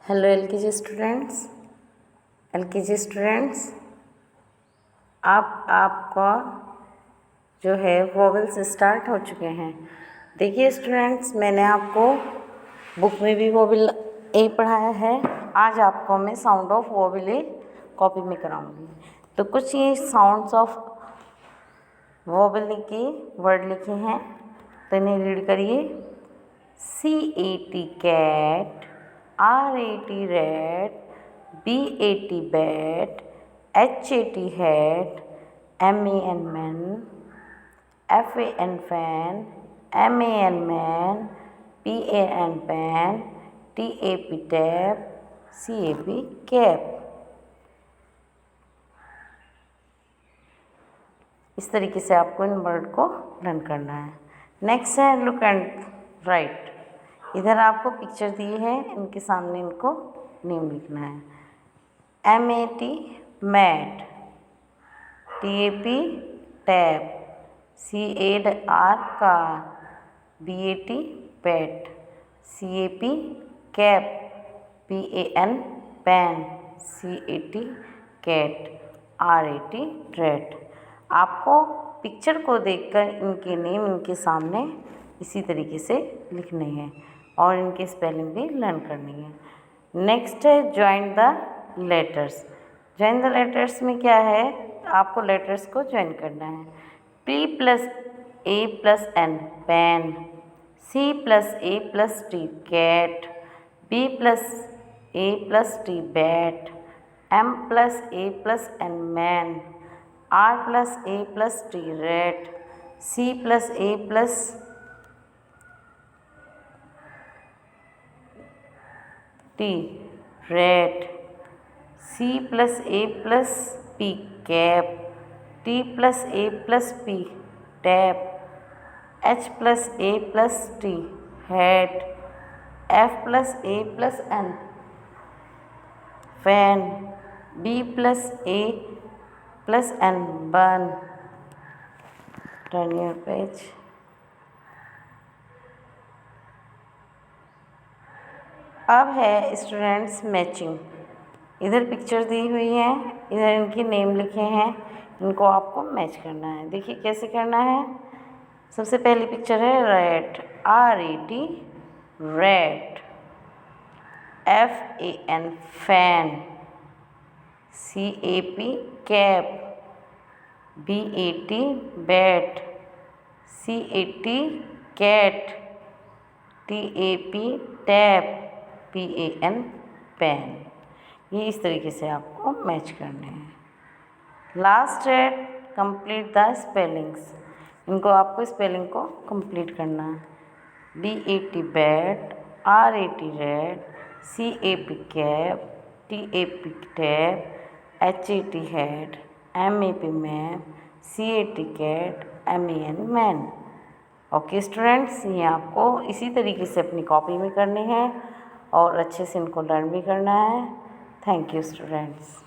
Hello LKG students, आपका जो है वोवेल्स स्टार्ट हो चुके हैं। देखिए स्टूडेंट्स, मैंने आपको बुक में भी वोवेल ए पढ़ाया है। आज आपको मैं sound of vowel A copy में कराऊंगी। तो कुछ ये साउंड्स ऑफ वोवेल के वर्ड लिखे हैं, तो इन्हें रीड करिए। CAT cat, RAT rat, BAT bat, HAT hat, MAN man, FAN fan, MAN man, PAN pan, TAP tap, CAP cap। इस तरीके से आपको इन वर्ड को लर्न करना है। नेक्स्ट है लुक एंड राइट। इधर आपको पिक्चर दी है, इनके सामने इनको नेम लिखना है। MAT mat, TAP tap, CAR car, BAT bat, CAP cap, PAN pan, CAT cat, RAT rat. आपको पिक्चर को देखकर इनके नेम इनके सामने इसी तरीके से लिखने हैं और इनके स्पेलिंग भी लर्न करनी है। नेक्स्ट है join the letters. Join the letters में क्या है, आपको लेटर्स को ज्वाइन करना है। P + A + N pan, C + A + T cat, B + A + T bat, M + A + N man, R + A + T rat, C + A + T rat, C + A + P cap, T + A + P tap, H + A + T hat, F + A + N fan, B + A + N bun। Turn your page। अब है students matching. इधर picture दी हुई है, इधर इनके name लिखे हैं, इनको आपको मैच करना है। देखिए कैसे करना है। सबसे पहली पिक्चर है rat, RAT rat, FAN fan, CAP cap, BAT bat, CAT cat, TAP tap, PAN pan. ये इस तरीके से आपको मैच करने हैं। लास्ट है कंप्लीट द स्पेलिंग्स। इनको आपको स्पेलिंग को कंप्लीट करना है। BAT bat, RAT rat, CAP cap, TAP tap, HAT hat, MAP map, CAT cat, MAN man. Okay students, ये आपको इसी तरीके से अपनी कॉपी में करनी है और अच्छे से इनको लर्न भी करना है। Thank you students.